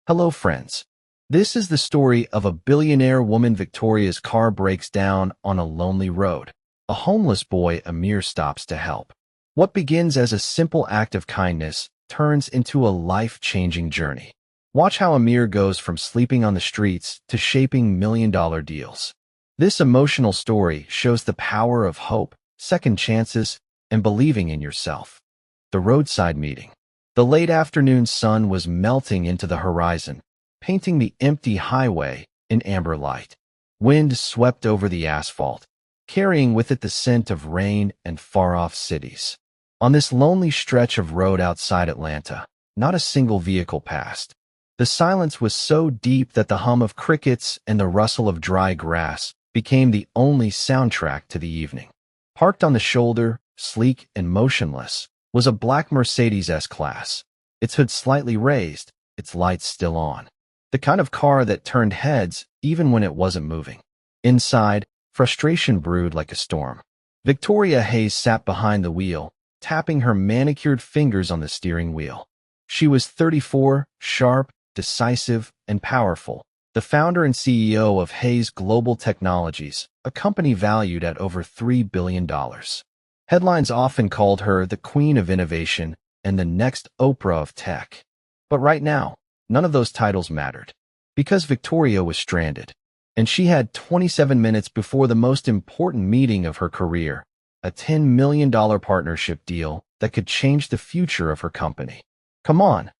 Hello, friends. This is the story of a billionaire woman. Victoria's car breaks down on a lonely road. A homeless boy, Emir, stops to help. What begins as a simple act of kindness turns into a life-changing journey. Watch how Emir goes from sleeping on the streets to shaping million-dollar deals. This emotional story shows the power of hope, second chances, and believing in yourself. The roadside meeting. The late afternoon sun was melting into the horizon, painting the empty highway in amber light. Wind swept over the asphalt, carrying with it the scent of rain and far-off cities. On this lonely stretch of road outside Atlanta, not a single vehicle passed. The silence was so deep that the hum of crickets and the rustle of dry grass became the only soundtrack to the evening. Parked on the shoulder, sleek and motionless, was a black Mercedes S-Class, its hood slightly raised, its lights still on. The kind of car that turned heads even when it wasn't moving. Inside, frustration brewed like a storm. Victoria Hayes sat behind the wheel, tapping her manicured fingers on the steering wheel. She was 34, sharp, decisive, and powerful, the founder and CEO of Hayes Global Technologies, a company valued at over $3 billion. Headlines often called her the Queen of Innovation and the next Oprah of tech. But right now, none of those titles mattered, because Victoria was stranded, and she had 27 minutes before the most important meeting of her career, a $10 million partnership deal that could change the future of her company. "Come on,"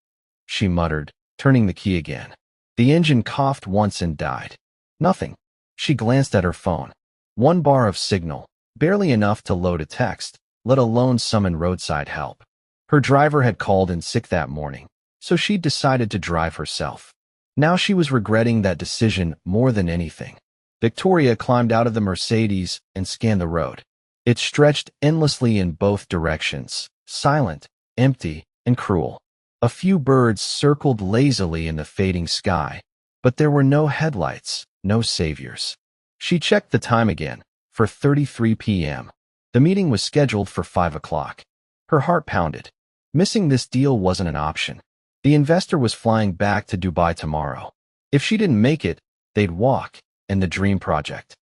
she muttered, turning the key again. The engine coughed once and died. Nothing. She glanced at her phone. One bar of signal. Barely enough to load a text, let alone summon roadside help. Her driver had called in sick that morning, so she'd decided to drive herself. Now she was regretting that decision more than anything. Victoria climbed out of the Mercedes and scanned the road. It stretched endlessly in both directions, silent, empty, and cruel. A few birds circled lazily in the fading sky, but there were no headlights, no saviors. She checked the time again. For 3:33 p.m. The meeting was scheduled for 5 o'clock. Her heart pounded. Missing this deal wasn't an option. The investor was flying back to Dubai tomorrow. If she didn't make it, they'd walk, and the dream project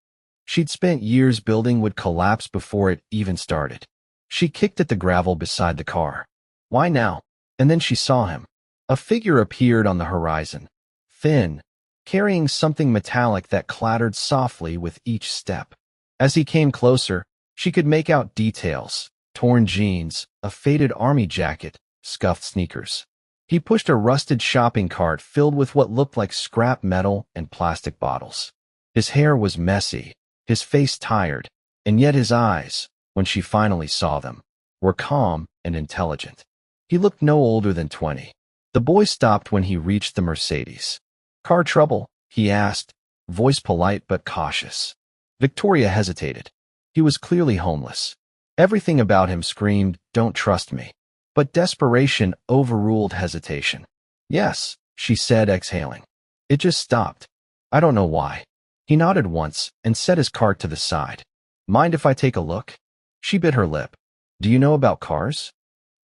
she'd spent years building would collapse before it even started. She kicked at the gravel beside the car. Why now? And then she saw him. A figure appeared on the horizon, thin, carrying something metallic that clattered softly with each step. As he came closer, she could make out details: torn jeans, a faded army jacket, scuffed sneakers. He pushed a rusted shopping cart filled with what looked like scrap metal and plastic bottles. His hair was messy, his face tired, and yet his eyes, when she finally saw them, were calm and intelligent. He looked no older than 20. The boy stopped when he reached the Mercedes. "Car trouble?" he asked, voice polite but cautious. Victoria hesitated. He was clearly homeless. Everything about him screamed, "Don't trust me." But desperation overruled hesitation. "Yes," she said, exhaling. "It just stopped. I don't know why." He nodded once and set his cart to the side. "Mind if I take a look?" She bit her lip. "Do you know about cars?"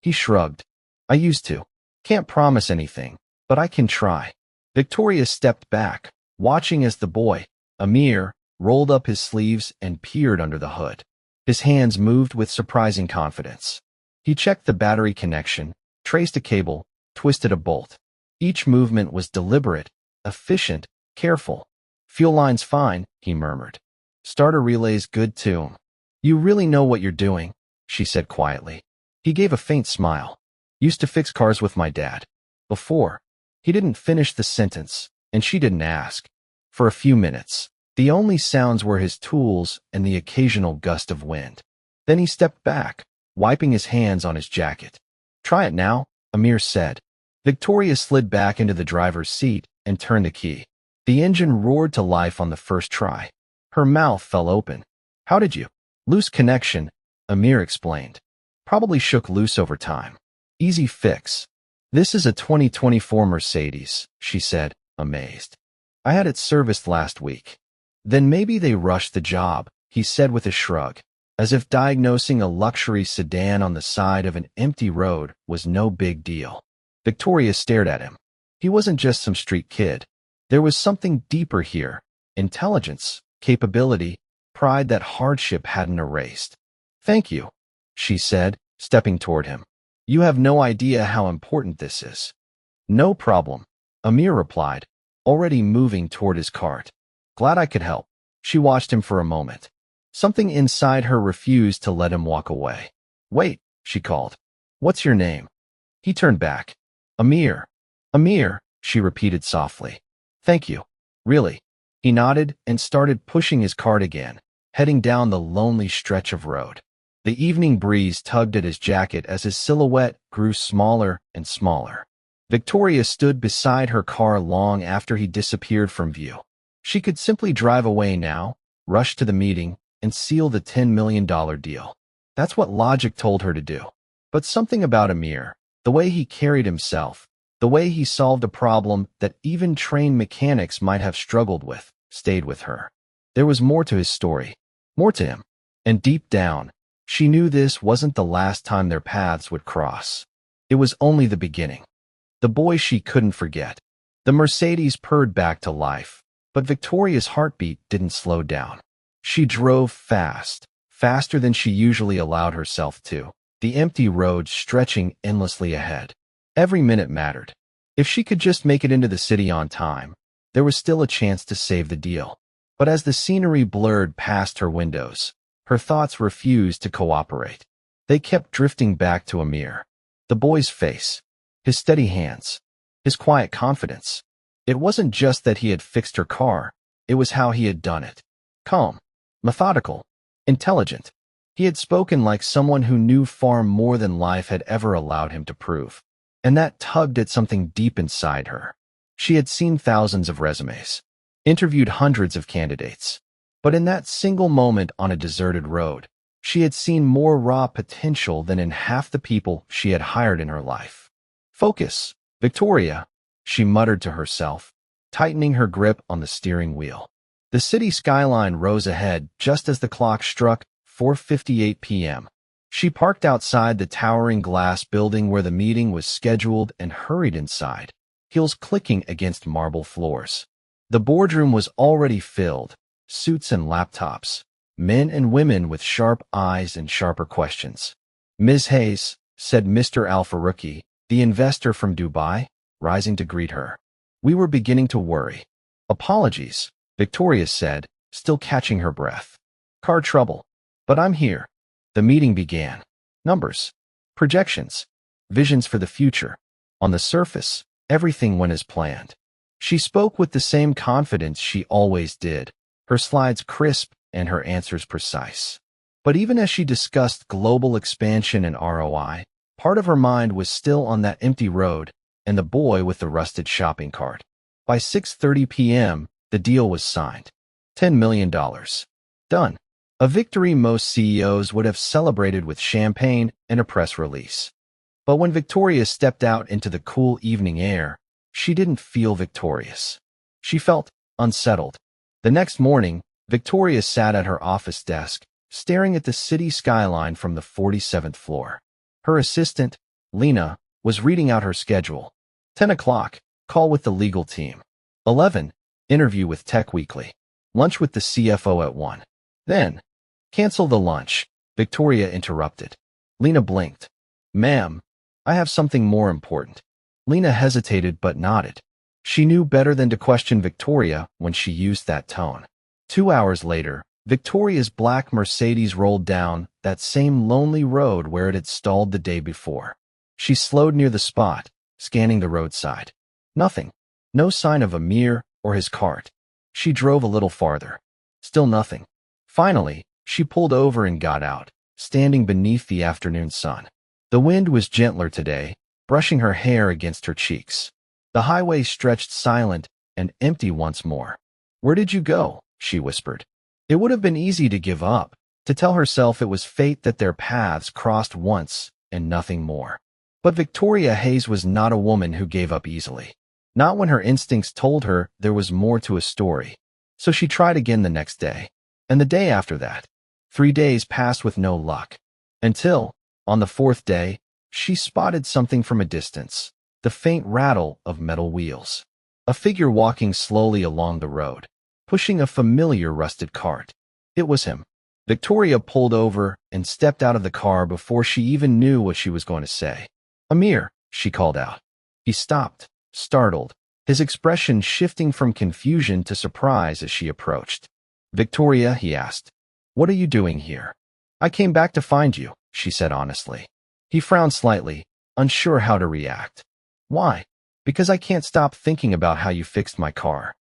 He shrugged. "I used to. Can't promise anything, but I can try." Victoria stepped back, watching as the boy, Emir, rolled up his sleeves and peered under the hood. His hands moved with surprising confidence. He checked the battery connection, traced a cable, twisted a bolt. Each movement was deliberate, efficient, careful. "Fuel line's fine," he murmured. "Starter relay's good too." "You really know what you're doing," she said quietly. He gave a faint smile. "Used to fix cars with my dad." Before. He didn't finish the sentence, and she didn't ask. For a few minutes, the only sounds were his tools and the occasional gust of wind. Then he stepped back, wiping his hands on his jacket. "Try it now," Emir said. Victoria slid back into the driver's seat and turned the key. The engine roared to life on the first try. Her mouth fell open. "How did you?" "Loose connection," Emir explained. "Probably shook loose over time. Easy fix." "This is a 2024 Mercedes," she said, amazed. "I had it serviced last week." "Then maybe they rushed the job," he said with a shrug, as if diagnosing a luxury sedan on the side of an empty road was no big deal. Victoria stared at him. He wasn't just some street kid. There was something deeper here: intelligence, capability, pride that hardship hadn't erased. "Thank you," she said, stepping toward him. "You have no idea how important this is." "No problem," Emir replied, already moving toward his cart. "Glad I could help." She watched him for a moment. Something inside her refused to let him walk away. "Wait," she called. "What's your name?" He turned back. "Emir." "Emir," she repeated softly. "Thank you. Really." He nodded and started pushing his cart again, heading down the lonely stretch of road. The evening breeze tugged at his jacket as his silhouette grew smaller and smaller. Victoria stood beside her car long after he disappeared from view. She could simply drive away now, rush to the meeting, and seal the $10 million deal. That's what logic told her to do. But something about Emir, the way he carried himself, the way he solved a problem that even trained mechanics might have struggled with, stayed with her. There was more to his story, more to him. And deep down, she knew this wasn't the last time their paths would cross. It was only the beginning. The boy she couldn't forget. The Mercedes purred back to life, but Victoria's heartbeat didn't slow down. She drove fast, faster than she usually allowed herself to, the empty road stretching endlessly ahead. Every minute mattered. If she could just make it into the city on time, there was still a chance to save the deal. But as the scenery blurred past her windows, her thoughts refused to cooperate. They kept drifting back to Emir. The boy's face, his steady hands, his quiet confidence. It wasn't just that he had fixed her car, it was how he had done it. Calm, methodical, intelligent. He had spoken like someone who knew far more than life had ever allowed him to prove. And that tugged at something deep inside her. She had seen thousands of resumes, interviewed hundreds of candidates. But in that single moment on a deserted road, she had seen more raw potential than in half the people she had hired in her life. "Focus, Victoria," she muttered to herself, tightening her grip on the steering wheel. The city skyline rose ahead just as the clock struck 4:58 p.m. She parked outside the towering glass building where the meeting was scheduled and hurried inside, heels clicking against marble floors. The boardroom was already filled, suits and laptops, men and women with sharp eyes and sharper questions. "Ms. Hayes," said Mr. Al-Faruqi, the investor from Dubai, rising to greet her. "We were beginning to worry." "Apologies," Victoria said, still catching her breath. "Car trouble. But I'm here." The meeting began. Numbers, projections, visions for the future. On the surface, everything went as planned. She spoke with the same confidence she always did, her slides crisp and her answers precise. But even as she discussed global expansion and ROI, part of her mind was still on that empty road and the boy with the rusted shopping cart. By 6:30 p.m., the deal was signed. $10 million. Done. A victory most CEOs would have celebrated with champagne and a press release. But when Victoria stepped out into the cool evening air, she didn't feel victorious. She felt unsettled. The next morning, Victoria sat at her office desk, staring at the city skyline from the 47th floor. Her assistant, Lena, was reading out her schedule. 10 o'clock, call with the legal team. 11, interview with Tech Weekly. Lunch with the CFO at 1. Then, cancel the lunch, Victoria interrupted. Lena blinked. "Ma'am, I have something more important." Lena hesitated but nodded. She knew better than to question Victoria when she used that tone. 2 hours later, Victoria's black Mercedes rolled down that same lonely road where it had stalled the day before. She slowed near the spot, scanning the roadside. Nothing. No sign of Emir or his cart. She drove a little farther. Still nothing. Finally, she pulled over and got out, standing beneath the afternoon sun. The wind was gentler today, brushing her hair against her cheeks. The highway stretched silent and empty once more. "Where did you go?" she whispered. It would have been easy to give up, to tell herself it was fate that their paths crossed once and nothing more. But Victoria Hayes was not a woman who gave up easily. Not when her instincts told her there was more to a story. So she tried again the next day, and the day after that. 3 days passed with no luck, until, on the 4th day, she spotted something from a distance. the faint rattle of metal wheels. A figure walking slowly along the road, pushing a familiar rusted cart. It was him. Victoria pulled over and stepped out of the car before she even knew what she was going to say. "Emir," she called out. He stopped, startled, his expression shifting from confusion to surprise as she approached. "Victoria," he asked, "what are you doing here?" "I came back to find you," she said honestly. He frowned slightly, unsure how to react. "Why?" "Because I can't stop thinking about how you fixed my car."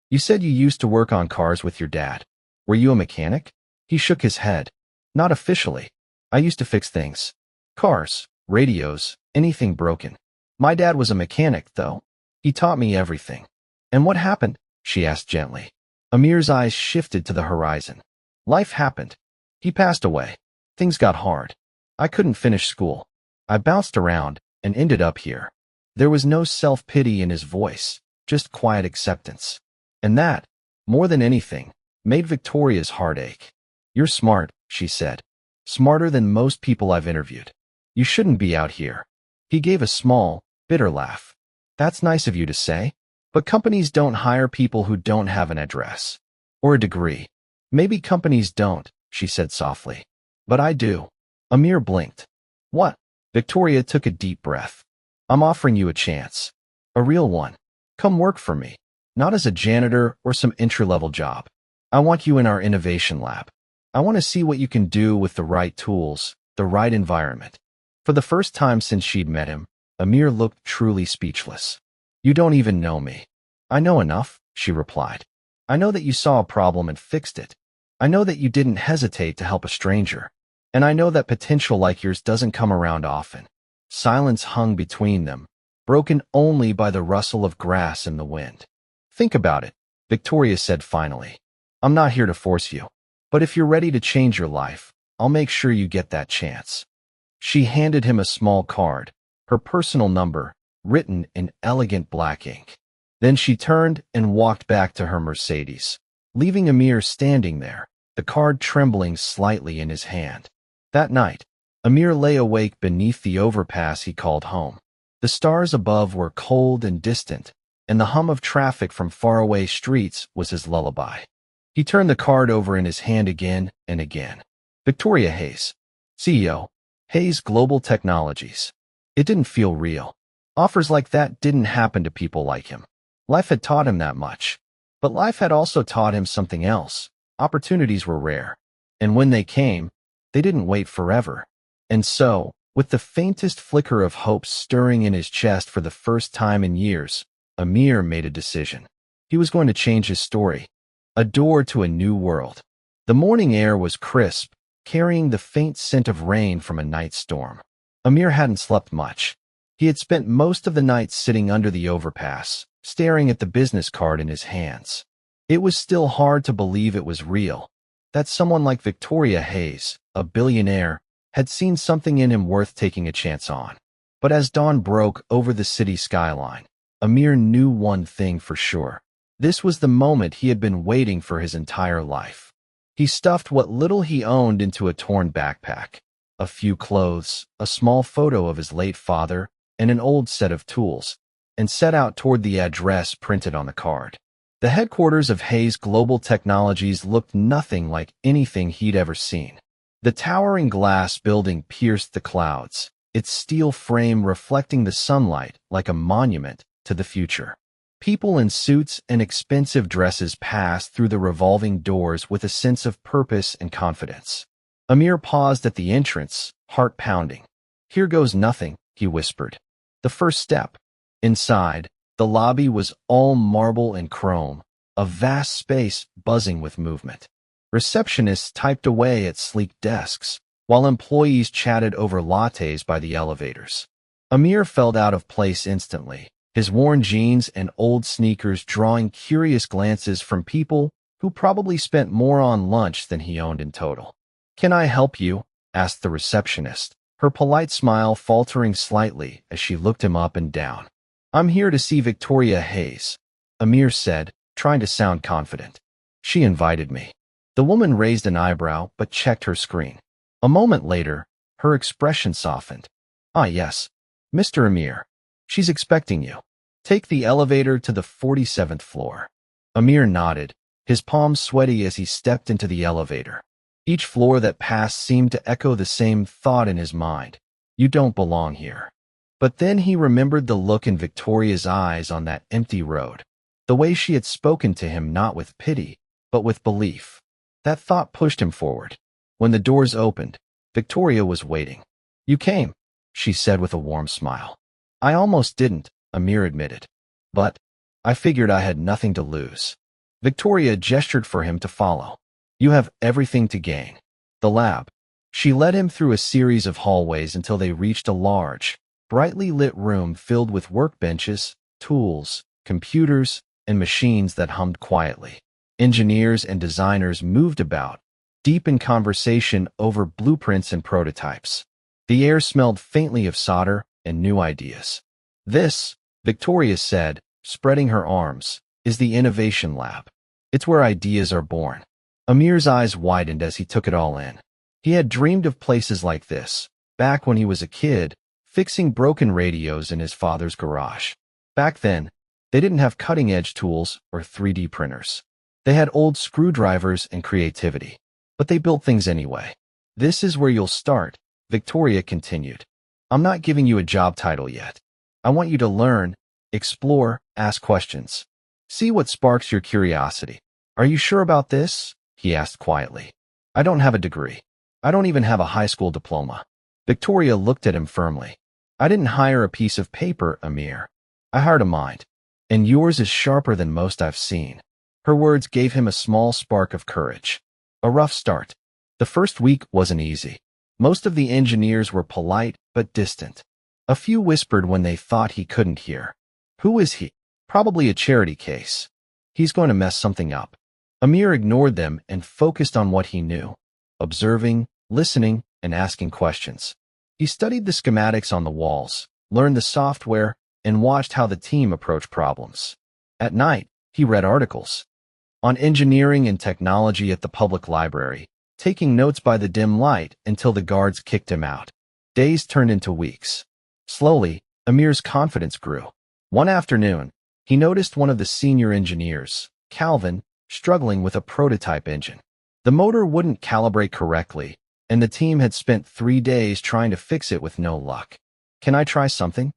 "You said you used to work on cars with your dad. Were you a mechanic?" He shook his head. "Not officially. I used to fix things. Cars, radios, anything broken. My dad was a mechanic, though. He taught me everything." "And what happened?" she asked gently. Amir's eyes shifted to the horizon. "Life happened. He passed away. Things got hard. I couldn't finish school. I bounced around and ended up here." There was no self-pity in his voice, just quiet acceptance. And that, more than anything, made Victoria's heart ache. "You're smart," she said. "Smarter than most people I've interviewed. You shouldn't be out here." He gave a small, bitter laugh. "That's nice of you to say, but companies don't hire people who don't have an address. Or a degree." "Maybe companies don't," she said softly. "But I do." Emir blinked. "What?" Victoria took a deep breath. "I'm offering you a chance. A real one. Come work for me. Not as a janitor or some entry-level job. I want you in our innovation lab. I want to see what you can do with the right tools, the right environment." For the first time since she'd met him, Emir looked truly speechless. "You don't even know me." "I know enough," she replied. "I know that you saw a problem and fixed it. I know that you didn't hesitate to help a stranger. And I know that potential like yours doesn't come around often." Silence hung between them, broken only by the rustle of grass in the wind. "Think about it," Victoria said finally. "I'm not here to force you. But if you're ready to change your life, I'll make sure you get that chance." She handed him a small card, her personal number, written in elegant black ink. Then she turned and walked back to her Mercedes, leaving Emir standing there, the card trembling slightly in his hand. That night, Emir lay awake beneath the overpass he called home. The stars above were cold and distant, and the hum of traffic from faraway streets was his lullaby. He turned the card over in his hand again and again. Victoria Hayes, CEO, Hayes Global Technologies. It didn't feel real. Offers like that didn't happen to people like him. Life had taught him that much. But life had also taught him something else. Opportunities were rare. And when they came, they didn't wait forever. And so, with the faintest flicker of hope stirring in his chest for the first time in years, Emir made a decision. He was going to change his story. A door to a new world. The morning air was crisp, carrying the faint scent of rain from a night storm. Emir hadn't slept much. He had spent most of the night sitting under the overpass, staring at the business card in his hands. It was still hard to believe it was real, that someone like Victoria Hayes, a billionaire, had seen something in him worth taking a chance on. But as dawn broke over the city skyline, Emir knew one thing for sure. This was the moment he had been waiting for his entire life. He stuffed what little he owned into a torn backpack. A few clothes, a small photo of his late father, and an old set of tools, and set out toward the address printed on the card. The headquarters of Hayes Global Technologies looked nothing like anything he'd ever seen. The towering glass building pierced the clouds, its steel frame reflecting the sunlight like a monument to the future. People in suits and expensive dresses passed through the revolving doors with a sense of purpose and confidence. Emir paused at the entrance, heart pounding. "Here goes nothing," he whispered. The first step. Inside, the lobby was all marble and chrome, a vast space buzzing with movement. Receptionists typed away at sleek desks, while employees chatted over lattes by the elevators. Emir felt out of place instantly, his worn jeans and old sneakers drawing curious glances from people who probably spent more on lunch than he owned in total. "Can I help you?" asked the receptionist, her polite smile faltering slightly as she looked him up and down. "I'm here to see Victoria Hayes," Emir said, trying to sound confident. "She invited me." The woman raised an eyebrow but checked her screen. A moment later, her expression softened. "Ah, yes, Mr. Emir. She's expecting you. Take the elevator to the 47th floor. Emir nodded, his palms sweaty as he stepped into the elevator. Each floor that passed seemed to echo the same thought in his mind. You don't belong here. But then he remembered the look in Victoria's eyes on that empty road. The way she had spoken to him not with pity, but with belief. That thought pushed him forward. When the doors opened, Victoria was waiting. You came, she said with a warm smile. I almost didn't, Emir admitted. But I figured I had nothing to lose. Victoria gestured for him to follow. You have everything to gain. The lab. She led him through a series of hallways until they reached a large, brightly lit room filled with workbenches, tools, computers, and machines that hummed quietly. Engineers and designers moved about, deep in conversation over blueprints and prototypes. The air smelled faintly of solder and new ideas. This, Victoria said, spreading her arms, is the innovation lab. It's where ideas are born. Emir's eyes widened as he took it all in. He had dreamed of places like this, back when he was a kid, fixing broken radios in his father's garage. Back then, they didn't have cutting-edge tools or 3D printers. They had old screwdrivers and creativity. But they built things anyway. This is where you'll start, Victoria continued. I'm not giving you a job title yet. I want you to learn, explore, ask questions. See what sparks your curiosity. Are you sure about this? He asked quietly. I don't have a degree. I don't even have a high school diploma. Victoria looked at him firmly. I didn't hire a piece of paper, Emir. I hired a mind. And yours is sharper than most I've seen. Her words gave him a small spark of courage. A rough start. The first week wasn't easy. Most of the engineers were polite but distant. A few whispered when they thought he couldn't hear. Who is he? Probably a charity case. He's going to mess something up. Emir ignored them and focused on what he knew, observing, listening, and asking questions. He studied the schematics on the walls, learned the software, and watched how the team approached problems. At night, he read articles on engineering and technology at the public library, taking notes by the dim light until the guards kicked him out. Days turned into weeks. Slowly, Emir's confidence grew. One afternoon, he noticed one of the senior engineers, Calvin, struggling with a prototype engine. The motor wouldn't calibrate correctly, and the team had spent 3 days trying to fix it with no luck. Can I try something?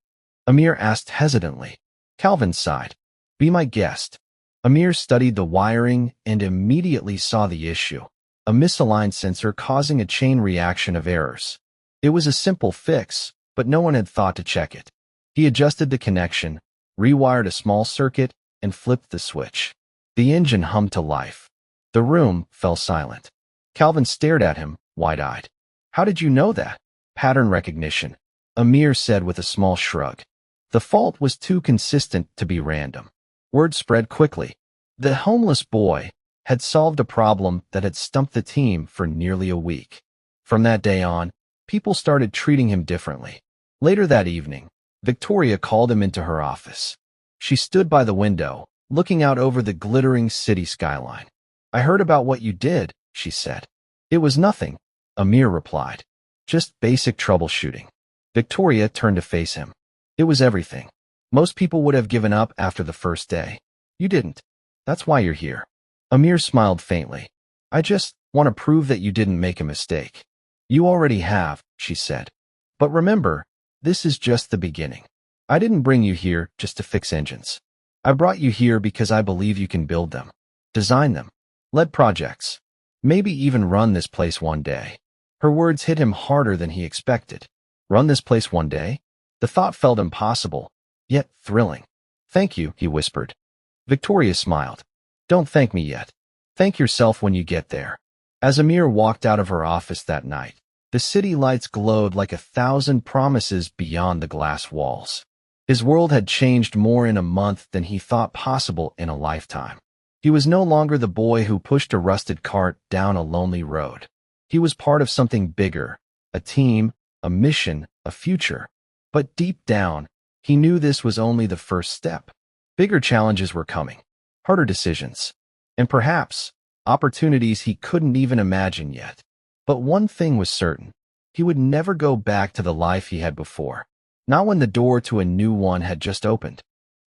Emir asked hesitantly. Calvin sighed. Be my guest. Emir studied the wiring and immediately saw the issue, a misaligned sensor causing a chain reaction of errors. It was a simple fix, but no one had thought to check it. He adjusted the connection, rewired a small circuit, and flipped the switch. The engine hummed to life. The room fell silent. Calvin stared at him, wide-eyed. How did you know that? Pattern recognition, Emir said with a small shrug. The fault was too consistent to be random. Word spread quickly. The homeless boy had solved a problem that had stumped the team for nearly a week. From that day on, people started treating him differently. Later that evening, Victoria called him into her office. She stood by the window, looking out over the glittering city skyline. I heard about what you did, she said. It was nothing, Emir replied. Just basic troubleshooting. Victoria turned to face him. It was everything. Most people would have given up after the first day. You didn't. That's why you're here. Emir smiled faintly. I just want to prove that you didn't make a mistake. You already have, she said. But remember, this is just the beginning. I didn't bring you here just to fix engines. I brought you here because I believe you can build them, design them, lead projects, maybe even run this place one day. Her words hit him harder than he expected. Run this place one day? The thought felt impossible, yet thrilling. Thank you, he whispered. Victoria smiled. Don't thank me yet. Thank yourself when you get there. As Emir walked out of her office that night, the city lights glowed like 1,000 promises beyond the glass walls. His world had changed more in a month than he thought possible in a lifetime. He was no longer the boy who pushed a rusted cart down a lonely road. He was part of something bigger, a team, a mission, a future. But deep down, he knew this was only the first step. Bigger challenges were coming, harder decisions, and perhaps opportunities he couldn't even imagine yet. But one thing was certain. He would never go back to the life he had before. not when the door to a new one had just opened.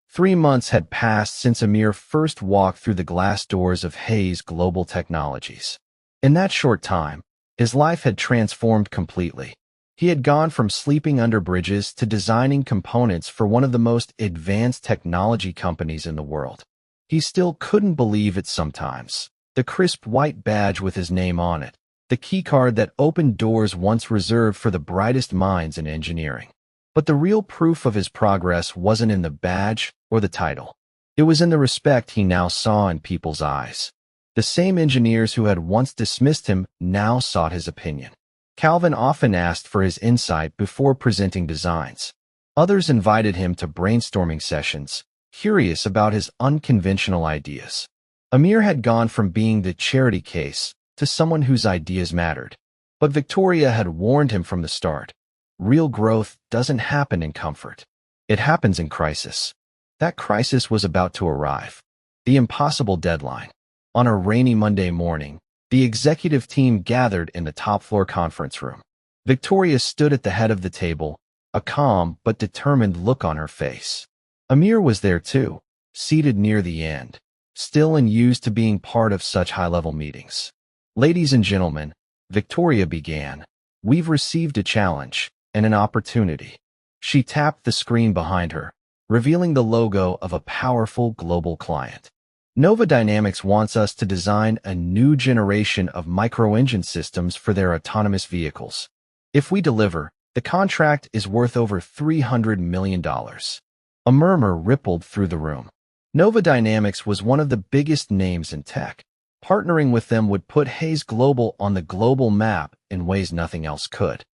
3 months had passed since Emir first walked through the glass doors of Hayes Global Technologies. In that short time, his life had transformed completely. He had gone from sleeping under bridges to designing components for one of the most advanced technology companies in the world. He still couldn't believe it sometimes. The crisp white badge with his name on it, the keycard that opened doors once reserved for the brightest minds in engineering. But the real proof of his progress wasn't in the badge or the title. It was in the respect he now saw in people's eyes. The same engineers who had once dismissed him now sought his opinion. Calvin often asked for his insight before presenting designs. Others invited him to brainstorming sessions, curious about his unconventional ideas. Emir had gone from being the charity case to someone whose ideas mattered. But Victoria had warned him from the start. Real growth doesn't happen in comfort. It happens in crisis. That crisis was about to arrive. The impossible deadline. On a rainy Monday morning, the executive team gathered in the top-floor conference room. Victoria stood at the head of the table, a calm but determined look on her face. Emir was there too, seated near the end, still unused to being part of such high-level meetings. "Ladies and gentlemen," Victoria began, "we've received a challenge and an opportunity." She tapped the screen behind her, revealing the logo of a powerful global client. Nova Dynamics wants us to design a new generation of micro-engine systems for their autonomous vehicles. If we deliver, the contract is worth over $300 million. A murmur rippled through the room. Nova Dynamics was one of the biggest names in tech. Partnering with them would put Hayes Global on the global map in ways nothing else could.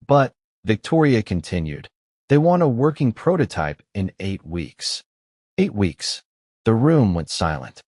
But, Victoria continued, they want a working prototype in 8 weeks. 8 weeks. The room went silent.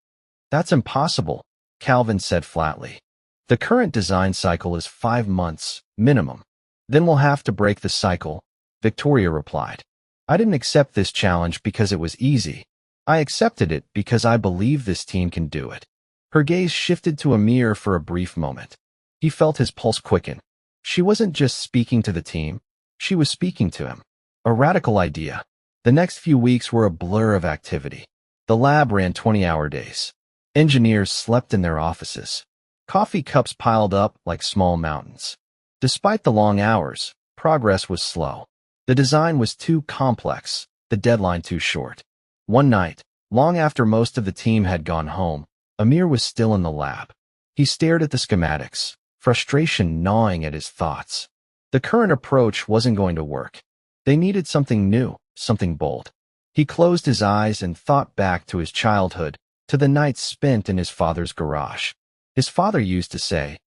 "That's impossible," Calvin said flatly. "The current design cycle is 5 months, minimum. Then we'll have to break the cycle," Victoria replied. "I didn't accept this challenge because it was easy. I accepted it because I believe this team can do it." Her gaze shifted to Emir for a brief moment. He felt his pulse quicken. She wasn't just speaking to the team. She was speaking to him. A radical idea. The next few weeks were a blur of activity. The lab ran 20-hour days. Engineers slept in their offices. Coffee cups piled up like small mountains. Despite the long hours, progress was slow. The design was too complex, the deadline too short. One night, long after most of the team had gone home, Emir was still in the lab. He stared at the schematics, frustration gnawing at his thoughts. The current approach wasn't going to work. They needed something new, something bold. He closed his eyes and thought back to his childhood, to the nights spent in his father's garage. His father used to say,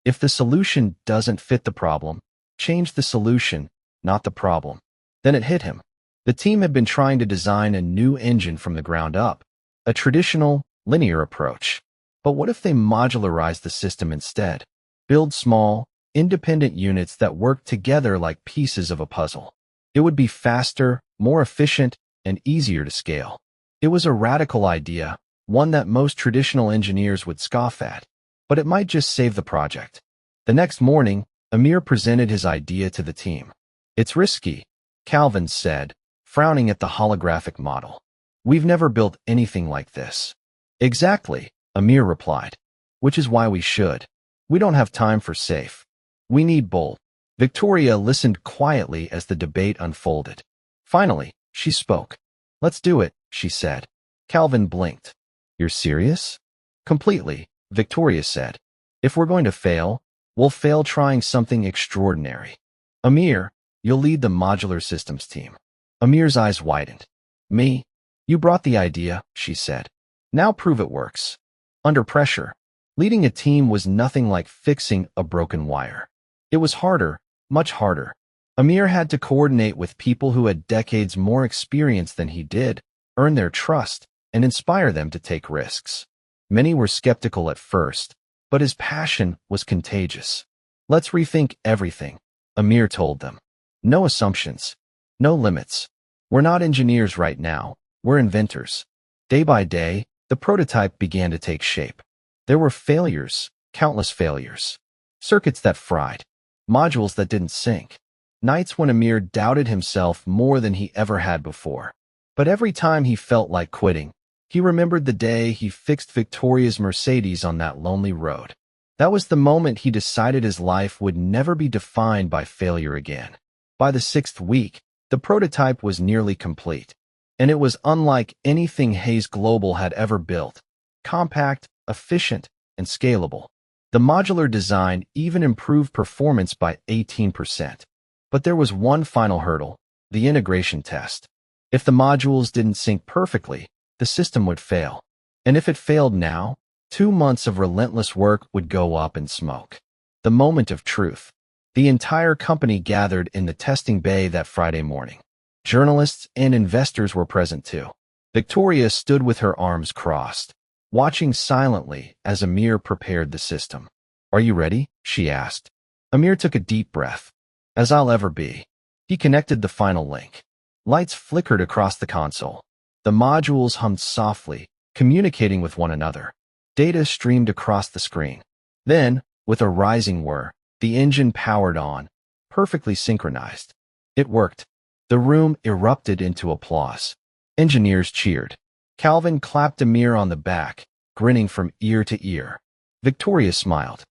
"If the solution doesn't fit the problem, change the solution, not the problem." Then it hit him. The team had been trying to design a new engine from the ground up, a traditional, linear approach. But what if they modularized the system instead? Build small, independent units that work together like pieces of a puzzle. It would be faster, more efficient, and easier to scale. It was a radical idea, one that most traditional engineers would scoff at, but it might just save the project. The next morning, Emir presented his idea to the team. "It's risky," Calvin said, frowning at the holographic model. "We've never built anything like this." "Exactly," Emir replied, "which is why we should. We don't have time for safe. We need bold." Victoria listened quietly as the debate unfolded. Finally, she spoke. "Let's do it," she said. Calvin blinked. "You're serious?" "Completely," Victoria said. "If we're going to fail, we'll fail trying something extraordinary. Emir, you'll lead the modular systems team." Emir's eyes widened. "Me? You brought the idea," she said. "Now prove it works." Under pressure, leading a team was nothing like fixing a broken wire. It was harder, much harder. Emir had to coordinate with people who had decades more experience than he did, earn their trust, and inspire them to take risks. Many were skeptical at first, but his passion was contagious. "Let's rethink everything," Emir told them. "No assumptions. No limits. We're not engineers right now. We're inventors." Day by day, the prototype began to take shape. There were failures, countless failures. Circuits that fried. Modules that didn't sync. nights when Emir doubted himself more than he ever had before. But every time he felt like quitting, he remembered the day he fixed Victoria's Mercedes on that lonely road. That was the moment he decided his life would never be defined by failure again. By the 6th week, the prototype was nearly complete, and it was unlike anything Hayes Global had ever built. Compact, efficient, and scalable. The modular design even improved performance by 18%. But there was one final hurdle, the integration test. If the modules didn't sync perfectly, the system would fail. And if it failed now, 2 months of relentless work would go up in smoke. The moment of truth. The entire company gathered in the testing bay that Friday morning. Journalists and investors were present too. Victoria stood with her arms crossed, watching silently as Emir prepared the system. "Are you ready?" she asked. Emir took a deep breath. "As I'll ever be." He connected the final link. Lights flickered across the console. The modules hummed softly, communicating with one another. Data streamed across the screen. Then, with a rising whir, the engine powered on, perfectly synchronized. It worked. The room erupted into applause. Engineers cheered. Calvin clapped Emir on the back, grinning from ear to ear. Victoria smiled.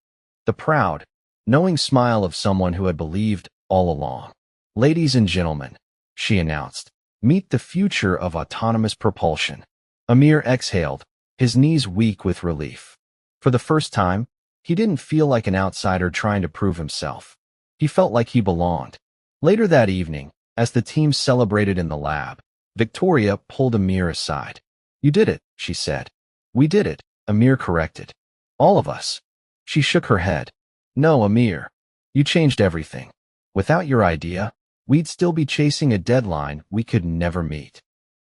The proud, knowing smile of someone who had believed all along. "Ladies and gentlemen," she announced, "meet the future of autonomous propulsion." Emir exhaled, his knees weak with relief. For the first time, he didn't feel like an outsider trying to prove himself. He felt like he belonged. Later that evening, as the team celebrated in the lab, Victoria pulled Emir aside. "You did it," she said. "We did it," Emir corrected. "All of us." She shook her head. "No, Emir. You changed everything. Without your idea, we'd still be chasing a deadline we could never meet."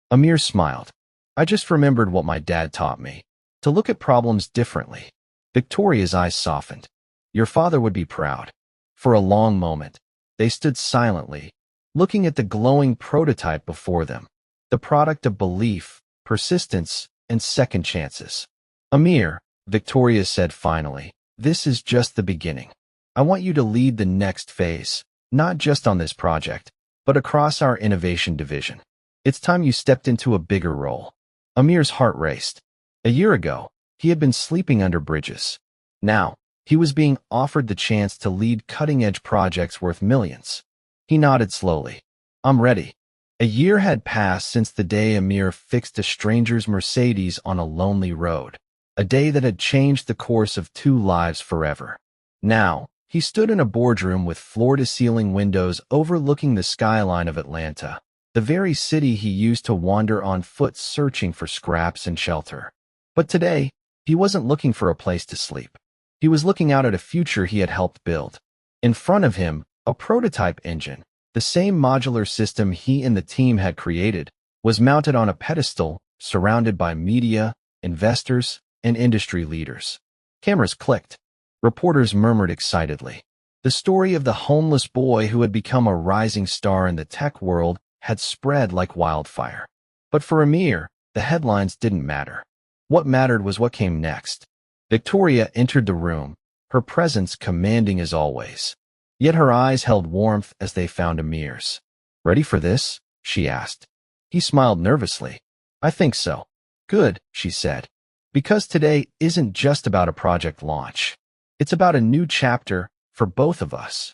Emir smiled. "I just remembered what my dad taught me, to look at problems differently." Victoria's eyes softened. "Your father would be proud." For a long moment, they stood silently, looking at the glowing prototype before them, the product of belief, persistence, and second chances. "Emir," Victoria said finally, "this is just the beginning. I want you to lead the next phase, not just on this project, but across our innovation division. It's time you stepped into a bigger role." Emir's heart raced. A year ago, he had been sleeping under bridges. Now, he was being offered the chance to lead cutting-edge projects worth millions. He nodded slowly. "I'm ready." A year had passed since the day Emir fixed a stranger's Mercedes on a lonely road, a day that had changed the course of 2 lives forever. Now, he stood in a boardroom with floor-to-ceiling windows overlooking the skyline of Atlanta, the very city he used to wander on foot searching for scraps and shelter. But today, he wasn't looking for a place to sleep. He was looking out at a future he had helped build. In front of him, a prototype engine, the same modular system he and the team had created, was mounted on a pedestal surrounded by media, investors, and industry leaders. Cameras clicked. Reporters murmured excitedly. The story of the homeless boy who had become a rising star in the tech world had spread like wildfire. But for Emir, the headlines didn't matter. What mattered was what came next. Victoria entered the room, her presence commanding as always. Yet her eyes held warmth as they found Emir's. "Ready for this?" she asked. He smiled nervously. "I think so." "Good," she said. "Because today isn't just about a project launch. It's about a new chapter for both of us.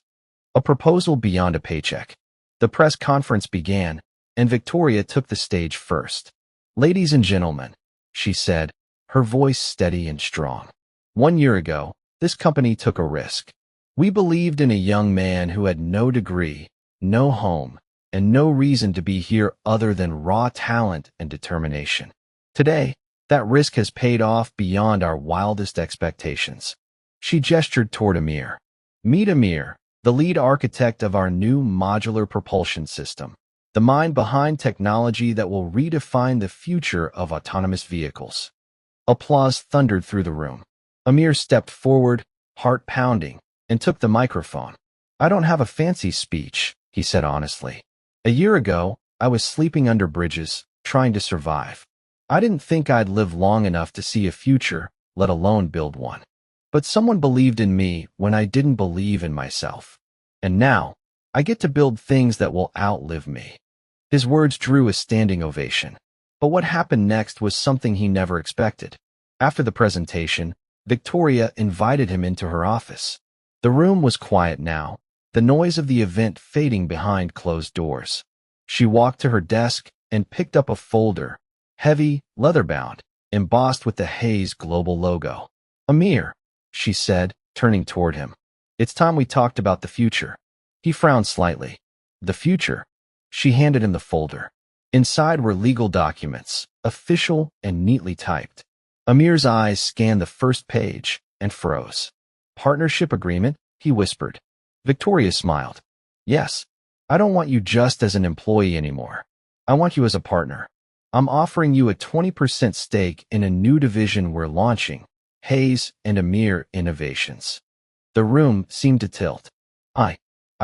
A proposal beyond a paycheck." The press conference began, and Victoria took the stage first. "Ladies and gentlemen," she said, her voice steady and strong. "1 year ago, this company took a risk. We believed in a young man who had no degree, no home, and no reason to be here other than raw talent and determination. Today, that risk has paid off beyond our wildest expectations." She gestured toward Emir. "Meet Emir, the lead architect of our new modular propulsion system, the mind behind technology that will redefine the future of autonomous vehicles." Applause thundered through the room. Emir stepped forward, heart pounding, and took the microphone. "I don't have a fancy speech," he said honestly. "A year ago, I was sleeping under bridges, trying to survive. I didn't think I'd live long enough to see a future, let alone build one. But someone believed in me when I didn't believe in myself. And now, I get to build things that will outlive me." His words drew a standing ovation. But what happened next was something he never expected. After the presentation, Victoria invited him into her office. The room was quiet now, the noise of the event fading behind closed doors. She walked to her desk and picked up a folder, heavy, leather-bound, embossed with the Hayes Global logo. "Emir," she said, turning toward him. "It's time we talked about the future." He frowned slightly. "The future?" She handed him the folder. Inside were legal documents, official and neatly typed. Emir's eyes scanned the first page and froze. "Partnership agreement?" he whispered. Victoria smiled. "Yes. I don't want you just as an employee anymore. I want you as a partner. I'm offering you a 20% stake in a new division we're launching, Hayes and Emir Innovations." The room seemed to tilt. I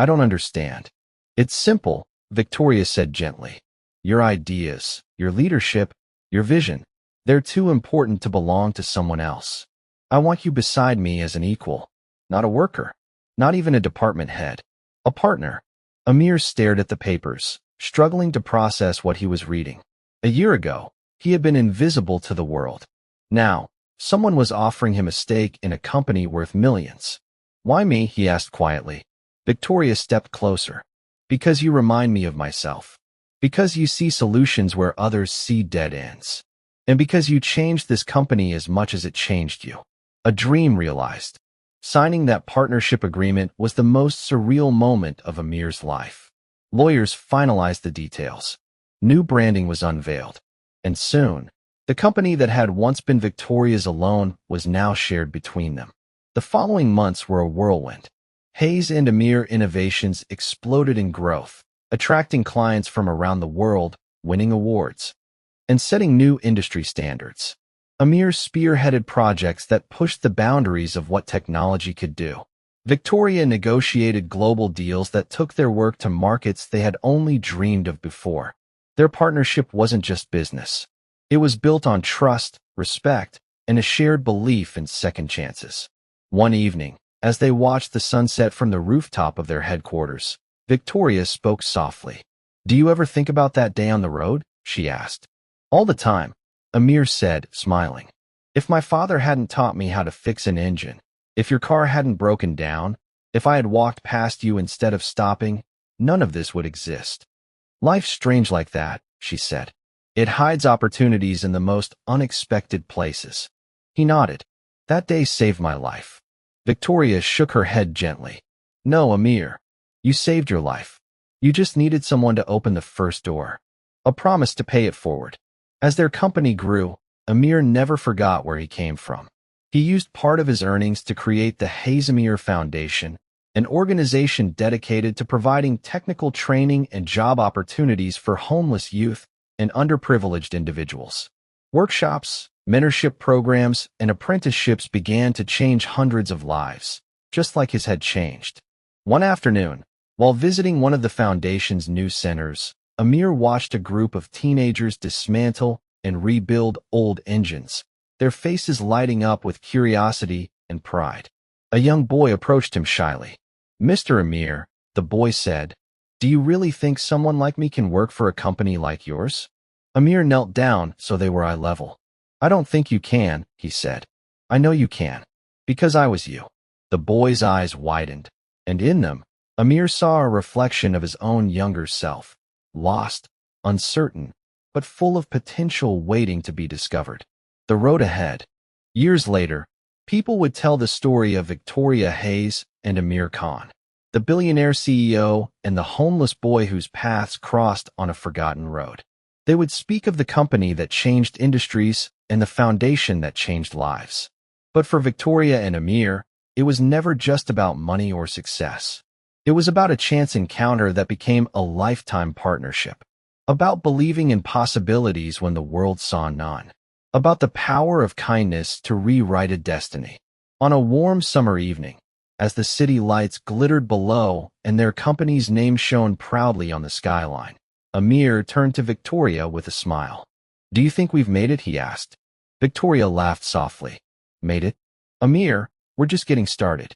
don't understand." "It's simple," Victoria said gently. "Your ideas, your leadership, your vision, they're too important to belong to someone else. I want you beside me as an equal, not a worker, not even a department head, a partner." Emir stared at the papers, struggling to process what he was reading. A year ago, he had been invisible to the world. Now, someone was offering him a stake in a company worth millions. "Why me?" he asked quietly. Victoria stepped closer. "Because you remind me of myself. Because you see solutions where others see dead ends. And because you changed this company as much as it changed you." A dream realized. Signing that partnership agreement was the most surreal moment of Emir's life. Lawyers finalized the details. New branding was unveiled. And soon, the company that had once been Victoria's alone was now shared between them. The following months were a whirlwind. Hayes and Emir Innovations exploded in growth, attracting clients from around the world, winning awards, and setting new industry standards. Emir spearheaded projects that pushed the boundaries of what technology could do. Victoria negotiated global deals that took their work to markets they had only dreamed of before. Their partnership wasn't just business. It was built on trust, respect, and a shared belief in second chances. One evening, as they watched the sunset from the rooftop of their headquarters, Victoria spoke softly. "Do you ever think about that day on the road?" she asked. "All the time," Emir said, smiling. "If my father hadn't taught me how to fix an engine, if your car hadn't broken down, if I had walked past you instead of stopping, none of this would exist." "Life's strange like that," she said. "It hides opportunities in the most unexpected places." He nodded. "That day saved my life." Victoria shook her head gently. "No, Emir. You saved your life. You just needed someone to open the first door. A promise to pay it forward." As their company grew, Emir never forgot where he came from. He used part of his earnings to create the Hayes Emir Foundation, an organization dedicated to providing technical training and job opportunities for homeless youth and underprivileged individuals. Workshops, mentorship programs, and apprenticeships began to change hundreds of lives, just like his had changed. One afternoon, while visiting one of the foundation's new centers, Emir watched a group of teenagers dismantle and rebuild old engines, their faces lighting up with curiosity and pride. A young boy approached him shyly. "Mr. Emir," the boy said, "do you really think someone like me can work for a company like yours?" Emir knelt down so they were eye level. "I don't think you can," he said. "I know you can. Because I was you." The boy's eyes widened, and in them, Emir saw a reflection of his own younger self, lost, uncertain, but full of potential waiting to be discovered. The road ahead. Years later, people would tell the story of Victoria Hayes and Emir Khan, the billionaire CEO and the homeless boy whose paths crossed on a forgotten road. They would speak of the company that changed industries and the foundation that changed lives. But for Victoria and Emir, it was never just about money or success. It was about a chance encounter that became a lifetime partnership, about believing in possibilities when the world saw none, about the power of kindness to rewrite a destiny. On a warm summer evening, as the city lights glittered below and their company's name shone proudly on the skyline, Emir turned to Victoria with a smile. "Do you think we've made it?" he asked. Victoria laughed softly. "Made it? Emir, we're just getting started."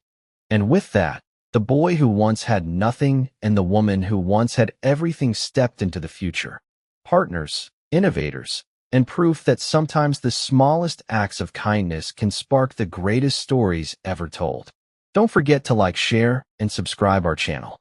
And with that, The boy who once had nothing and the woman who once had everything stepped into the future. Partners, innovators, and proof that sometimes the smallest acts of kindness can spark the greatest stories ever told. Don't forget to like, share, and subscribe our channel.